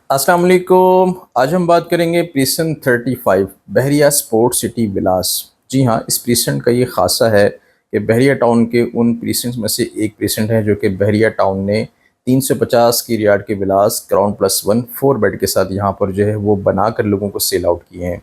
अस्सलाम वालेकुम। आज हम बात करेंगे प्रिसन 35 बहरिया स्पोर्ट सिटी विलास। जी हाँ, इस प्रिसन का ये खासा है कि बहरिया टाउन के उन प्रिसेंट्स में से एक प्रिसेंट है जो कि बहरिया टाउन ने 350 की रियाड के विलास ग्राउंड प्लस वन 4 बेड के साथ यहाँ पर जो है वो बना कर लोगों को सेल आउट किए हैं।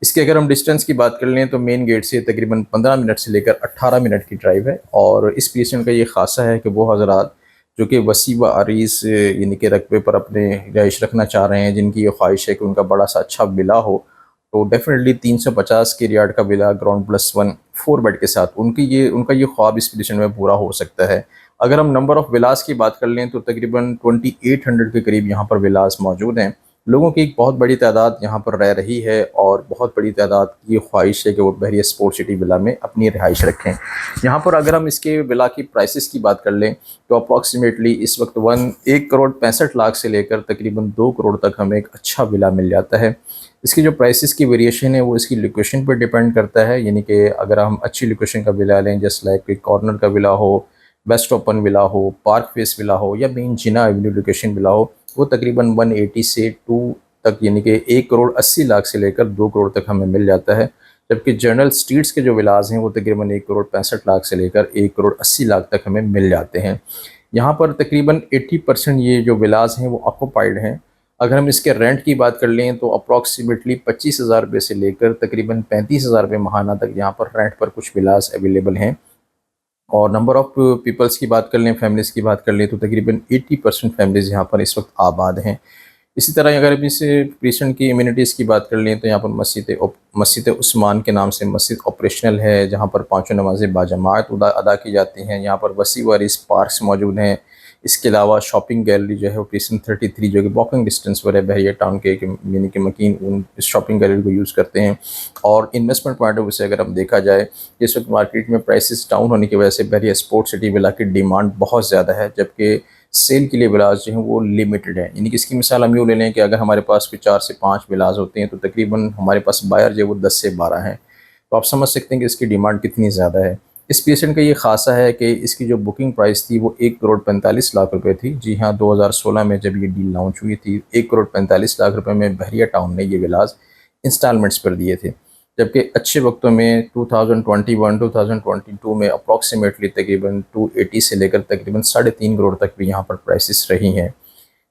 इसके अगर हम डिस्टेंस की बात कर लें तो मेन गेट से तकरीबन 15 मिनट से लेकर 18 मिनट की ड्राइव है। और इस प्रिसन का ये खासा है कि वो हजरात जो कि वसी व अरीस यानी कि रकबे पर अपने रहाइश रखना चाह रहे हैं, जिनकी ये ख्वाहिश है कि उनका बड़ा सा अच्छा विला हो, तो डेफिनेटली 350 के रियाड का villa ground plus one 4 bed के साथ उनका ये ख्वाब इस पोजीशन में पूरा हो सकता है। अगर हम नंबर ऑफ़ विलास की बात कर लें तो तकरीबन 2800 के करीब यहाँ पर विलास मौजूद हैं। लोगों की एक बहुत बड़ी तादाद यहाँ पर रह रही है और बहुत बड़ी तादाद की ख्वाहिश है कि वो बहरिया स्पोर्ट सिटी विला में अपनी रिहाइश रखें। यहाँ पर अगर हम इसके विला की प्राइसेस की बात कर लें तो अप्रॉक्सीमेटली इस वक्त 1 करोड़ 65 लाख से लेकर तकरीबन 2 करोड़ तक हमें एक अच्छा विला मिल जाता है। इसकी जो प्राइसेस की वेरिएशन है वो इसकी लोकेशन पर डिपेंड करता है, यानी कि अगर हम अच्छी लोकेशन का विला लें, जैसे लाइक कोई कॉर्नर का विला हो, वेस्ट ओपन विला हो, पार्क फेस विला हो या मेन जिना एवेन्यू लोकेशन विला हो, वो तकरीबन 180 से 2 तक यानी कि 1 करोड़ 80 लाख से लेकर 2 करोड़ तक हमें मिल जाता है। जबकि जनरल स्ट्रीट्स के जो विलास हैं वो तकरीबन 1 करोड़ 65 लाख से लेकर 1 करोड़ 80 लाख तक हमें मिल जाते हैं। यहाँ पर तकरीबन 80% ये जो विलास हैं वो ऑक्यूपाइड हैं। अगर हम इसके रेंट की बात कर लें तो अप्रॉक्सीमेटली 25,000 रुपये से लेकर तकरीबन 35,000 रुपये महाना तक यहाँ पर रेंट पर कुछ विलास अवेलेबल हैं। और नंबर ऑफ़ पीपल्स की बात कर लें, फैमिलीज़ की बात कर लें तो तकरीबन 80% फैमिलीज़ यहाँ पर इस वक्त आबाद हैं। इसी तरह अगर हम इस प्रीसेंट की इम्यूनिटीज़ की बात कर लें तो यहाँ पर मस्जिद उस्मान के नाम से मस्जिद ऑपरेशनल है, जहाँ पर पाँचों नमाज़ें बाजमात अदा की जाती हैं। यहाँ पर वसी वारिस पार्क्स मौजूद हैं। इसके अलावा शॉपिंग गैलरी जो है वो प्रीसेंट 33 जो कि वॉकिंग डिस्टेंस पर है बहरिया टाउन के, यानी कि मकीन उन इस शॉपिंग गैलरी को यूज़ करते हैं। और इन्वेस्टमेंट पॉइंट ऑफ व्यू से अगर हम देखा जाए, इस वक्त मार्केट में प्राइसेस डाउन होने की वजह से बहरिया स्पोर्ट सिटी विला की डिमांड बहुत ज़्यादा है, जबकि सेल के लिए विलास जो हैं वो लिमिटेड है। यानी कि इसकी मिसाल हम यूँ ले लें कि अगर हमारे पास कोई 4 से 5 विलास होते हैं तो तकरीबन हमारे पास बायर जो है वो 10 से 12 हैं। तो आप समझ सकते हैं कि इसकी डिमांड कितनी ज़्यादा है। इस पेशेंट का ये ख़ासा है कि इसकी जो बुकिंग प्राइस थी वो 1 करोड़ 45 लाख रुपये थी। जी हाँ, 2016 में जब ये डील लॉन्च हुई थी 1 करोड़ 45 लाख रुपये में बहरिया टाउन ने ये विलास इंस्टॉलमेंट्स पर दिए थे। जबकि अच्छे वक्तों में 2021-2022 में अप्रॉक्सीमेटली तकरीबन 280 से लेकर तकरीबन 3.5 करोड़ तक भी यहाँ पर प्राइसेस रही हैं।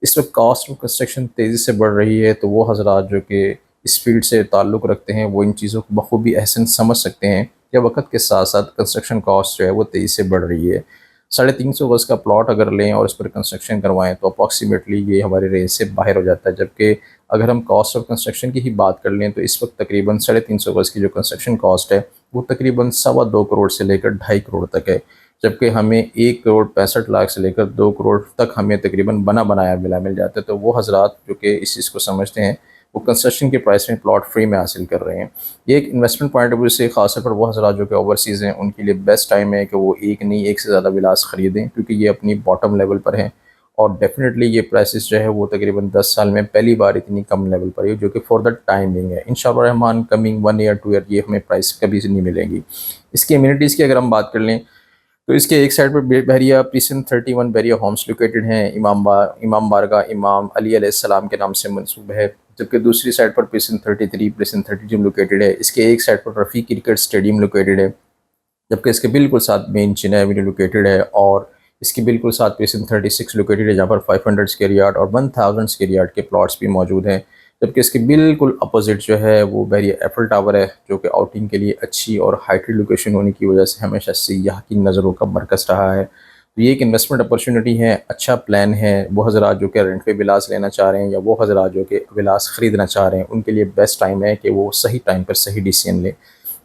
इस वक्त कॉस्ट ऑफ कंस्ट्रक्शन तेज़ी से बढ़ रही है, तो वो हजरात जो कि इस फील्ड से ताल्लुक़ रखते हैं वो इन चीज़ों को बखूबी अहसन समझ सकते हैं कि वक्त के साथ साथ कंस्ट्रक्शन कॉस्ट जो है वो तेज़ी से बढ़ रही है। 350 गज़ का प्लॉट अगर लें और उस पर कंस्ट्रक्शन करवाएं तो अप्रॉक्सीमेटली ये हमारे रेंज से बाहर हो जाता है। जबकि अगर हम कॉस्ट ऑफ कंस्ट्रक्शन की ही बात कर लें तो इस वक्त तकरीबन 350 गज़ की जो कंस्ट्रक्शन कॉस्ट है वो तकरीबन 2.25 करोड़ से लेकर 2.5 करोड़ तक है। जबकि हमें 1 करोड़ 65 लाख से लेकर 2 करोड़ तक हमें तकरीबन बना बनाया विला मिल जाता है। तो वो हजरात जो कि इस चीज़ को समझते हैं वो कंस्ट्रक्शन के प्राइस में प्लॉट फ्री में हासिल कर रहे हैं। ये एक इन्वेस्टमेंट पॉइंट ऑफ व्यू से खासतौर पर वो हजरात जो कि ओवरसीज़ हैं उनके लिए बेस्ट टाइम है कि वो एक नहीं एक से ज़्यादा विलास ख़रीदें, क्योंकि ये अपनी बॉटम लेवल पर हैं। और डेफिनेटली ये प्राइसेस जो है वो तकरीबन 10 साल में पहली बार इतनी कम लेवल पर है, जो कि फॉर द टाइमिंग है। इंशाअल्लाह रहमान कमिंग 1 ईयर 2 ईयर ये हमें प्राइस कभी से नहीं मिलेंगी। इसकी इम्यूनिटीज़ की अगर हम बात कर लें तो इसके एक साइड पर बहरिया प्रिसन 31 बहरिया होम्स लोकेटेड हैं। इमाम बारगाह इमाम अली अलैहिस्सलाम के नाम से मंसूब है। जबकि दूसरी साइड पर प्रिसन 33 प्रिसन 32 लोकेटेड है। इसके एक साइड पर रफ़ी क्रिकेट स्टेडियम लोकेटेड है, जबकि इसके बिल्कुल साथ मेन चिना एवेन्यू लोकेटेड है। और इसके बिल्कुल साथ प्रिसन 36 लोकेटेड है, जहाँ पर 500 स्क्वायर यार्ड और 1000 स्क्वायर यार्ड के प्लॉट्स भी मौजूद हैं। जबकि इसके बिल्कुल अपोजिट जो है वो बहरिया एफल टावर है, जो कि आउटिंग के लिए अच्छी और हाइटेड लोकेशन होने की वजह से हमेशा सियाह की नज़रों का मरकज़ रहा है। तो ये एक इन्वेस्टमेंट अपॉर्चुनिटी है, अच्छा प्लान है। वो हज़रात जो कि रेंट पे विलास लेना चाह रहे हैं या वो हज़रात जो कि विलास ख़रीदना चाह रहे हैं उनके लिए बेस्ट टाइम है कि वो सही टाइम पर सही डिसीजन लें।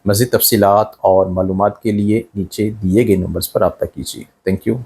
मज़ीद तफ़सीलात और मालूमात के लिए नीचे दिए गए नंबर्स पर रब्ता कीजिए। Thank you.